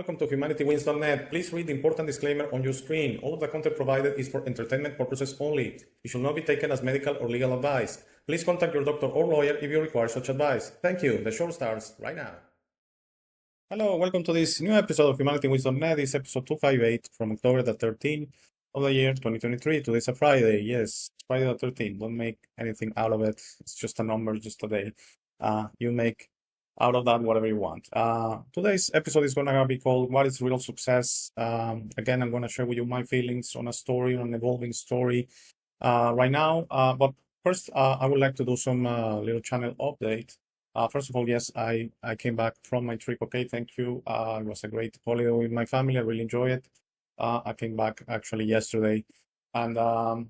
Welcome to HumanityWins.net. Please read the important disclaimer on your screen. All of the content provided is for entertainment purposes only. It should not be taken as medical or legal advice. Please contact your doctor or lawyer if you require such advice. Thank you. The show starts right now. Hello, welcome to this new episode of HumanityWins.net. This is episode 258 from October the 13th of the year 2023. Today's a Friday. Yes, Friday the 13th. Don't make anything out of it. It's just a number, just a day. You make out of that whatever you want. Today's episode is going to be called What is Real Success? Again, I'm going to share with you my feelings on a story, on an evolving story right now. But first, I would like to do some little channel update. First of all, yes, I came back from my trip. Okay, thank you. It was a great holiday with my family. I really enjoyed it. I came back actually yesterday. And, I've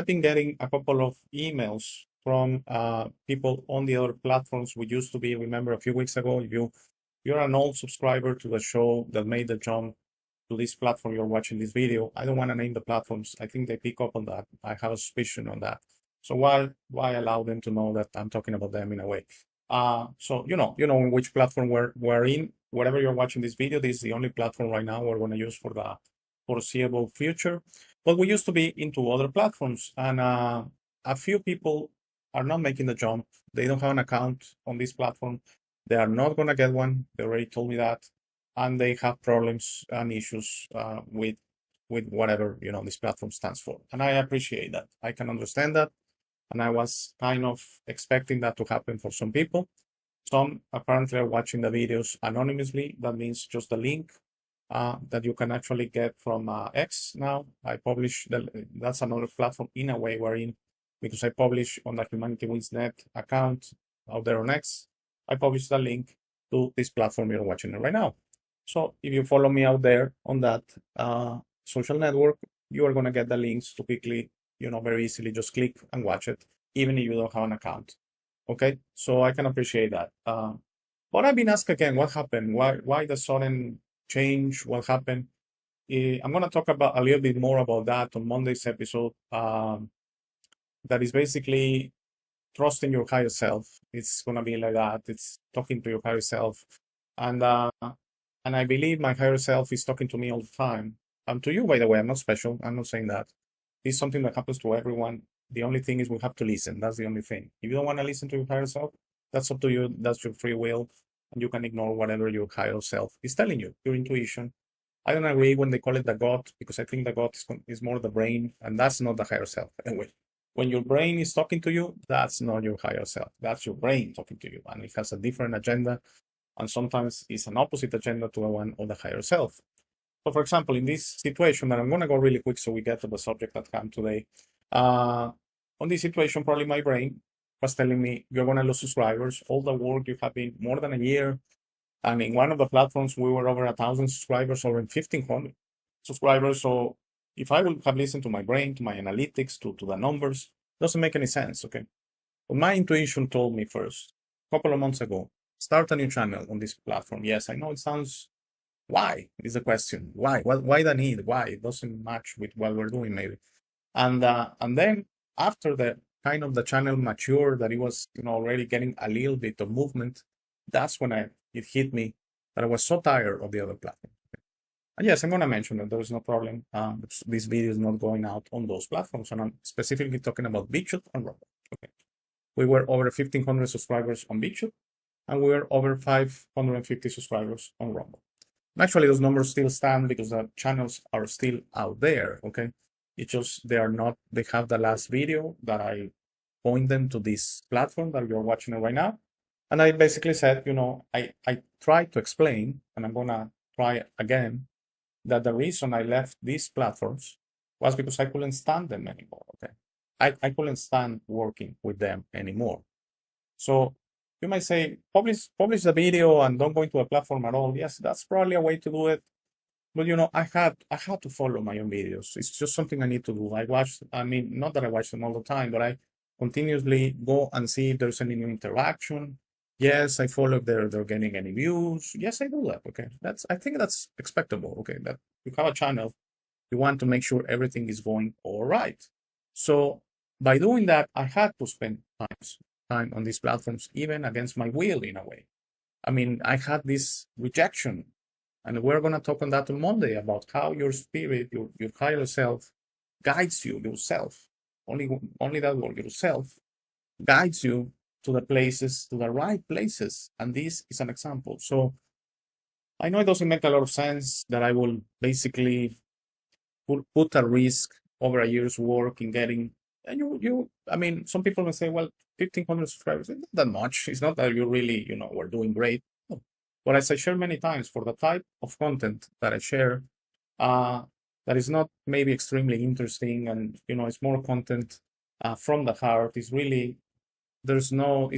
been getting a couple of emails from people on the other platforms we used to be. Remember a few weeks ago, if you're an old subscriber to the show that made the jump to this platform you're watching this video, I don't want to name the platforms. I think they pick up on that. I have a suspicion on that. So why allow them to know that I'm talking about them in a way? So you know in which platform we're in. Wherever you're watching this video, this is the only platform right now we're going to use for the foreseeable future. But we used to be into other platforms, and a few people are not making the jump. They don't have an account on this platform. They are not going to get one. They already told me that. And they have problems and issues with whatever, this platform stands for. And I appreciate that. I can understand that. And I was kind of expecting that to happen for some people. Some apparently are watching the videos anonymously. That means just the link that you can actually get from X now. I publish, that's another platform in a way we're in, because I publish on the HumanityWins.net account out there on X. I publish the link to this platform you're watching it right now. So if you follow me out there on that social network, you are going to get the links to quickly, very easily just click and watch it, even if you don't have an account. Okay, so I can appreciate that. But I've been asked again, what happened? Why the sudden change? What happened? I'm going to talk about a little bit more about that on Monday's episode. That is basically trusting your higher self. It's going to be like that. It's talking to your higher self. And I believe my higher self is talking to me all the time. And to you, by the way, I'm not special. I'm not saying that. It's something that happens to everyone. The only thing is we have to listen. That's the only thing. If you don't want to listen to your higher self, that's up to you. That's your free will. And you can ignore whatever your higher self is telling you, your intuition. I don't agree when they call it the gut, because I think the gut is more the brain, and that's not the higher self. Anyway, when your brain is talking to you, that's not your higher self. That's your brain talking to you, and it has a different agenda, and sometimes it's an opposite agenda to the one of the higher self. So, for example, in this situation, and I'm going to go really quick so we get to the subject at hand today. On this situation, probably my brain was telling me, you're going to lose subscribers. All the work you have been more than a year. And in one of the platforms, we were over 1,000 subscribers, over 1,500 subscribers. So if I would have listened to my brain, to my analytics, to the numbers, doesn't make any sense, okay? But my intuition told me first, a couple of months ago, start a new channel on this platform. Yes, I know it sounds, why is the question? Why? Why the need? Why? It doesn't match with what we're doing maybe. And then after the kind of the channel matured, that it was already getting a little bit of movement, that's when it hit me that I was so tired of the other platform. And yes, I'm going to mention that there is no problem. This video is not going out on those platforms, and I'm specifically talking about BitChute and Rumble. Okay, we were over 1,500 subscribers on BitChute, and we were over 550 subscribers on Rumble. And actually, those numbers still stand because the channels are still out there. Okay, it's just they have the last video that I point them to this platform that you're watching it right now. And I basically said, I tried to explain, and I'm going to try again, that the reason I left these platforms was because I couldn't stand them anymore, okay? I couldn't stand working with them anymore. So you might say, publish the video and don't go into a platform at all. Yes, that's probably a way to do it. But, I had to follow my own videos. It's just something I need to do. Not that I watch them all the time, but I continuously go and see if there's any new interaction. Yes, I follow if they're getting any views. Yes, I do that. Okay, I think that's expectable. Okay, that you have a channel, you want to make sure everything is going all right. So by doing that, I had to spend time on these platforms, even against my will in a way. I mean, I had this rejection, and we're going to talk on that on Monday about how your spirit, your higher self, guides you, yourself. Only that word, yourself, guides you to the places, to the right places. And this is an example. So I know it doesn't make a lot of sense that I will basically put a risk over a year's work in getting, and I mean, some people may say, well, 1,500 subscribers, it's not that much. It's not that you really, we're doing great. No. But as I share many times, for the type of content that I share, that is not maybe extremely interesting, and it's more content from the heart. It's really it's not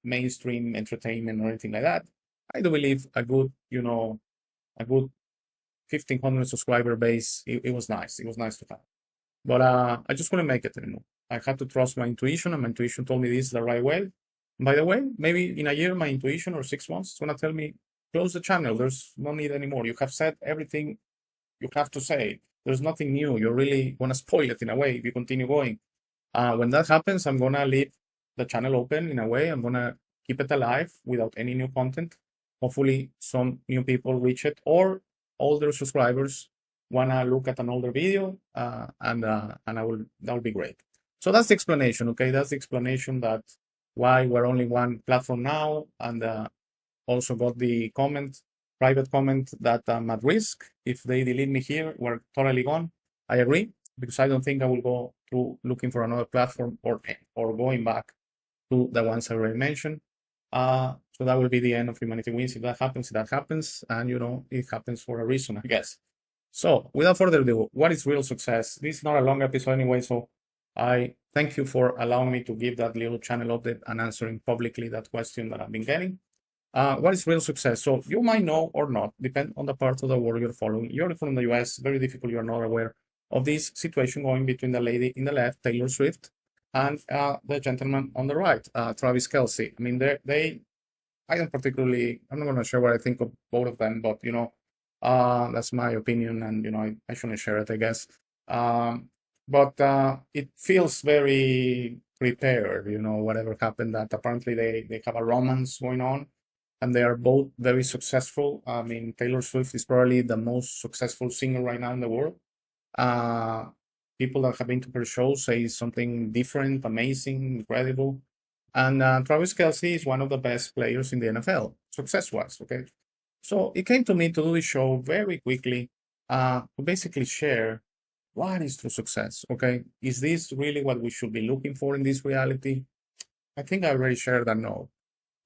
mainstream entertainment or anything like that. I do believe a good 1,500 subscriber base. It was nice. It was nice to have. But I just couldn't make it anymore. I had to trust my intuition, and my intuition told me this is the right way. And by the way, maybe in a year, my intuition, or 6 months, is gonna tell me, close the channel. There's no need anymore. You have said everything you have to say. There's nothing new. You're really gonna spoil it in a way if you continue going. When that happens, I'm gonna leave the channel open in a way. I'm gonna keep it alive without any new content. Hopefully, some new people reach it, or older subscribers wanna look at an older video, and that'll be great. So that's the explanation. Okay, that's the explanation that why we're only one platform now, and also got the private comment that I'm at risk. If they delete me here, we're totally gone. I agree, because I don't think I will go through looking for another platform or going back to the ones I already mentioned. So that will be the end of Humanity Wins. If that happens, that happens, and it happens for a reason, I guess. So without further ado, what is real success? This is not a long episode anyway, so I thank you for allowing me to give that little channel update and answering publicly that question that I've been getting. What is real success? So you might know or not, depend on the part of the world you're following. You're from the US, very difficult, you're not aware of this situation going between the lady in the left, Taylor Swift, and the gentleman on the right, Travis Kelce. I mean, I'm not going to share what I think of both of them, but that's my opinion, and I shouldn't share it, I guess. But it feels very prepared, whatever happened, that apparently they have a romance going on, and they are both very successful. I mean, Taylor Swift is probably the most successful singer right now in the world. People that have been to her show say something different, amazing, incredible. And Travis Kelce is one of the best players in the NFL, success-wise, okay? So it came to me to do this show very quickly, to basically share what is true success, okay? Is this really what we should be looking for in this reality? I think I already shared that.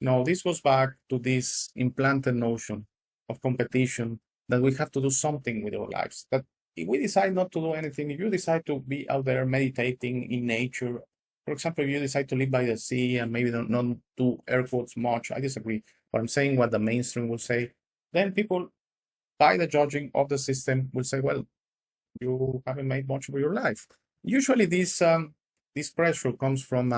No, this goes back to this implanted notion of competition, that we have to do something with our lives. That if we decide not to do anything, if you decide to be out there meditating in nature, for example, if you decide to live by the sea and maybe not do air quotes much, I disagree, but I'm saying what the mainstream will say, then people, by the judging of the system, will say, well, you haven't made much of your life. Usually this pressure comes from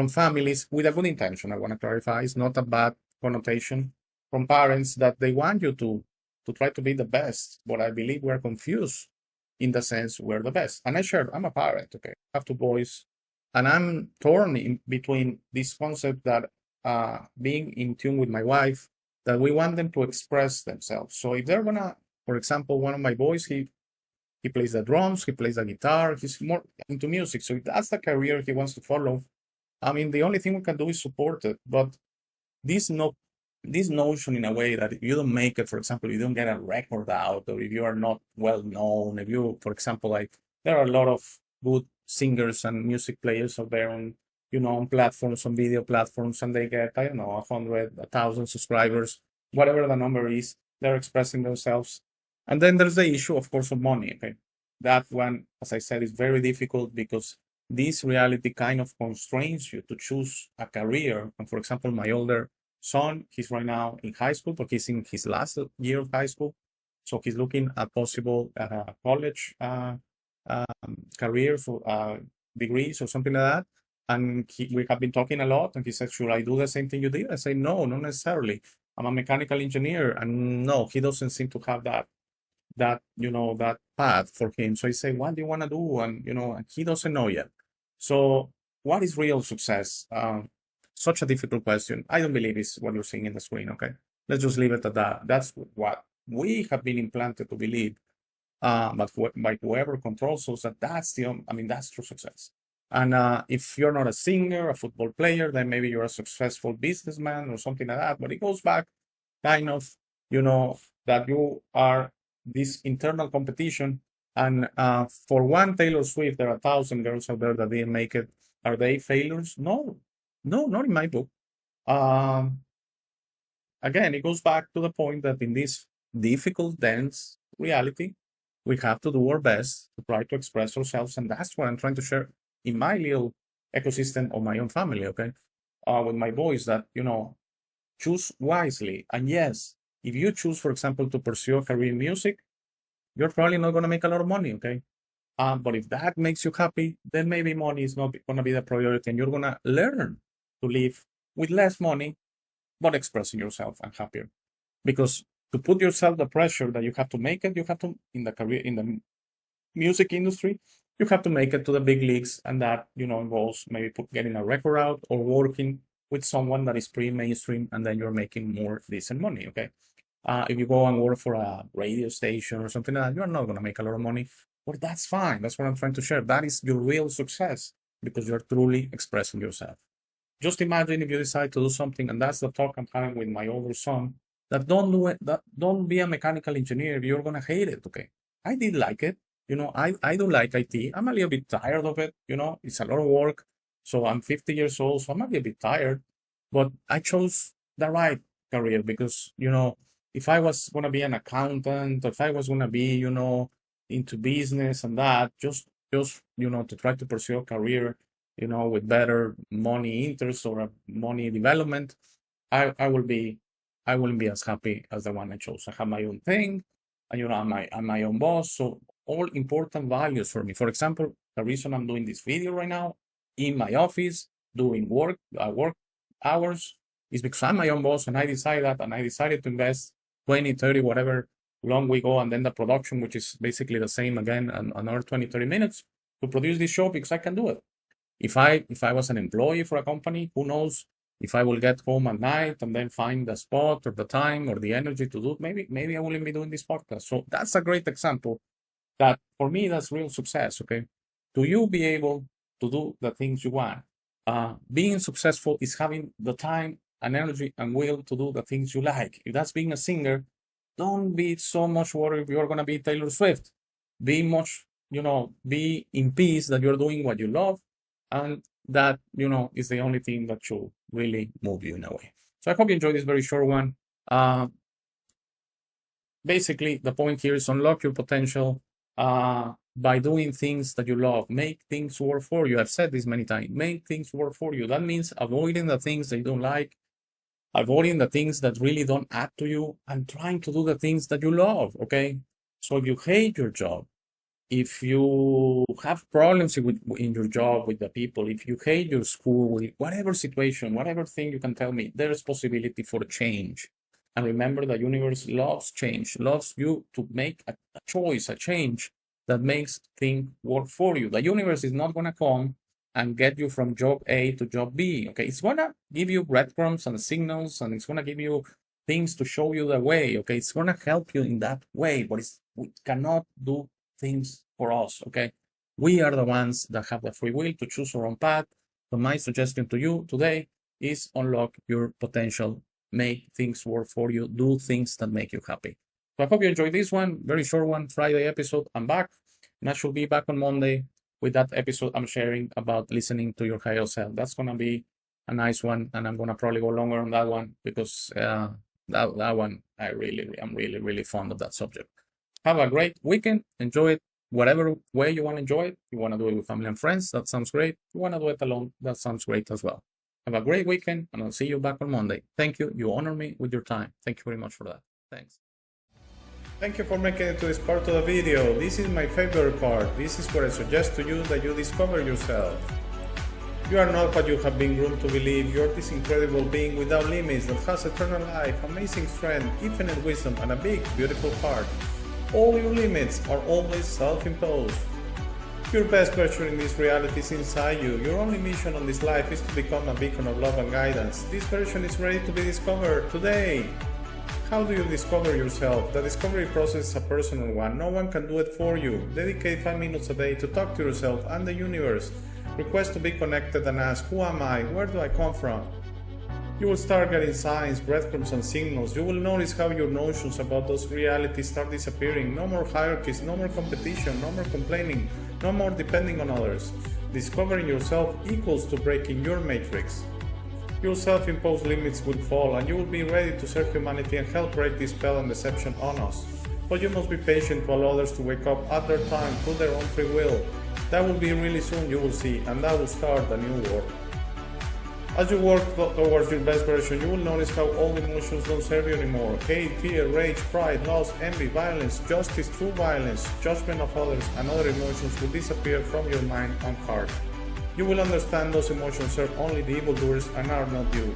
families with a good intention. I want to clarify, it's not a bad connotation, from parents that they want you to try to be the best, but I believe we're confused in the sense we're the best. And I'm a parent, okay, I have 2 boys, and I'm torn in between this concept that being in tune with my wife, that we want them to express themselves. So if they're gonna, for example, one of my boys, he plays the drums, he plays the guitar, he's more into music. So if that's the career he wants to follow, I mean, the only thing we can do is support it. But this notion, in a way, that if you don't make it, for example, you don't get a record out, or if you are not well known, if you, for example, like, there are a lot of good singers and music players out there on, on platforms, on video platforms, and they get, I don't know, 100, 1,000 subscribers, whatever the number is, they're expressing themselves. And then there's the issue, of course, of money, okay? That one, as I said, is very difficult, because this reality kind of constrains you to choose a career. And for example, my older son, he's right now in high school, but he's in his last year of high school. So he's looking at possible college careers or degrees or something like that. And we have been talking a lot, and he said, should I do the same thing you did? I say, no, not necessarily. I'm a mechanical engineer, and no, he doesn't seem to have that path for him. So I say, what do you want to do? And, and he doesn't know yet. So what is real success? such a difficult question. I don't believe it's what you're seeing in the screen, okay? Let's just leave it at that. That's what we have been implanted to believe. But by whoever controls us, that's that's true success. And if you're not a singer, a football player, then maybe you're a successful businessman or something like that. But it goes back kind of, that you are this internal competition. And for one Taylor Swift, there are 1,000 girls out there that didn't make it. Are they failures? No, not in my book. Again, it goes back to the point that in this difficult, dense reality, we have to do our best to try to express ourselves. And that's what I'm trying to share in my little ecosystem of my own family, okay? With my boys that, choose wisely. And yes, if you choose, for example, to pursue a career in music, you're probably not going to make a lot of money, okay? But if that makes you happy, then maybe money is not going to be the priority, and you're going to learn to live with less money, but expressing yourself and happier. Because to put yourself the pressure that you have to make it, you have to, in the music industry, you have to make it to the big leagues, and that, involves maybe getting a record out or working with someone that is pretty mainstream, and then you're making more decent money, okay? If you go and work for a radio station or something like that, you're not going to make a lot of money, but that's fine. That's what I'm trying to share. That is your real success, because you're truly expressing yourself. Just imagine if you decide to do something, and that's the talk I'm having with my older son, that don't do it, that don't be a mechanical engineer. You're going to hate it, okay? I did like it. I do like IT. I'm a little bit tired of it. It's a lot of work. So I'm 50 years old, so I'm a little bit tired. But I chose the right career because, if I was going to be an accountant, if I was going to be, into business and that, just to try to pursue a career, with better money interest or money development, I wouldn't be as happy as the one I chose. I have my own thing, and I'm my own boss. So all important values for me. For example, the reason I'm doing this video right now in my office, doing work hours, is because I'm my own boss, and I decided to invest 20, 30, whatever long we go, and then the production, which is basically the same again, and another 20, 30 minutes to produce this show, because I can do it. If I was an employee for a company, who knows if I will get home at night and then find the spot or the time or the energy to do it. Maybe I wouldn't be doing this podcast. So that's a great example that for me, that's real success, okay? To you be able to do the things you want. Being successful is having the time and energy and will to do the things you like. If that's being a singer, don't be so much worried if you're going to be Taylor Swift. Be in peace that you're doing what you love, and that, is the only thing that should really move you in a way. So I hope you enjoyed this very short one. Basically, the point here is unlock your potential by doing things that you love. Make things work for you. I've said this many times. Make things work for you. That means avoiding the things that you don't like, avoiding the things that really don't add to you, and trying to do the things that you love, okay? So if you hate your job, if you have problems in your job with the people, if you hate your school, whatever situation, whatever thing you can tell me, there's possibility for change. And remember, the universe loves change, loves you to make a choice, a change that makes things work for you. The universe is not going to come and get you from job A to job B, okay? It's going to give you breadcrumbs and signals, and it's going to give you things to show you the way, okay? It's going to help you in that way, but we cannot do things for us, okay? We are the ones that have the free will to choose our own path. So my suggestion to you today is unlock your potential, make things work for you, do things that make you happy. So I hope you enjoyed this one, very short one, Friday episode. I'm back, and I should be back on Monday with that episode I'm sharing about listening to your higher self. That's going to be a nice one, and I'm going to probably go longer on that one because that one, I'm really fond of that subject. Have a great weekend. Enjoy it whatever way you want to enjoy it. You want to do it with family and friends, that sounds great. You want to do it alone, that sounds great as well. Have a great weekend, and I'll see you back on Monday. Thank you. You honor me with your time. Thank you very much for that. Thanks. Thank you for making it to this part of the video. This is my favorite part. This is where I suggest to you that you discover yourself. You are not what you have been groomed to believe. You're this incredible being without limits that has eternal life, amazing strength, infinite wisdom, and a big, beautiful heart. All your limits are always self-imposed. Your best version in this reality is inside you. Your only mission on this life is to become a beacon of love and guidance. This version is ready to be discovered today. How do you discover yourself? The discovery process is a personal one. No one can do it for you. Dedicate 5 minutes a day to talk to yourself and the universe. Request to be connected and ask, who am I? Where do I come from? You will start getting signs, breadcrumbs, and signals. You will notice how your notions about those realities start disappearing. No more hierarchies, no more competition, no more complaining, no more depending on others. Discovering yourself equals to breaking your matrix. Your self-imposed limits will fall and you will be ready to serve humanity and help break this spell and deception on us. But you must be patient to allow others to wake up at their time through their own free will. That will be really soon, you will see, and that will start a new world. As you work towards your best version, you will notice how old emotions don't serve you anymore. Hate, fear, rage, pride, loss, envy, violence, justice, true violence, judgment of others, and other emotions will disappear from your mind and heart. You will understand those emotions serve only the evildoers and are not you.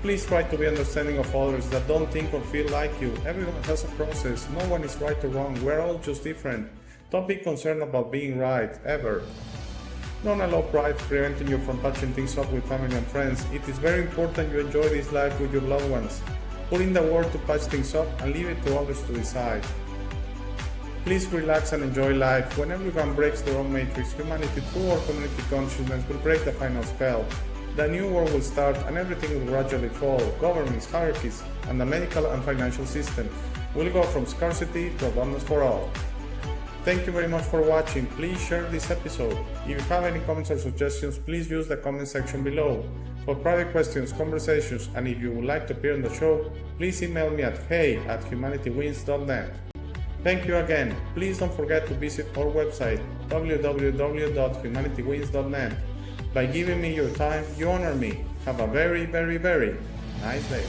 Please try to be understanding of others that don't think or feel like you. Everyone has a process. No one is right or wrong. We're all just different. Don't be concerned about being right, ever. Don't allow pride preventing you from patching things up with family and friends. It is very important you enjoy this life with your loved ones. Put in the work to patch things up and leave it to others to decide. Please relax and enjoy life. When everyone breaks their own matrix, humanity through our community consciousness will break the final spell. The new world will start and everything will gradually fall. Governments, hierarchies, and the medical and financial system will go from scarcity to abundance for all. Thank you very much for watching. Please share this episode. If you have any comments or suggestions, please use the comment section below. For private questions, conversations, and if you would like to appear on the show, please email me at hey@humanitywins.net. Thank you again. Please don't forget to visit our website www.humanitywins.net. By giving me your time, you honor me. Have a very, very, very nice day.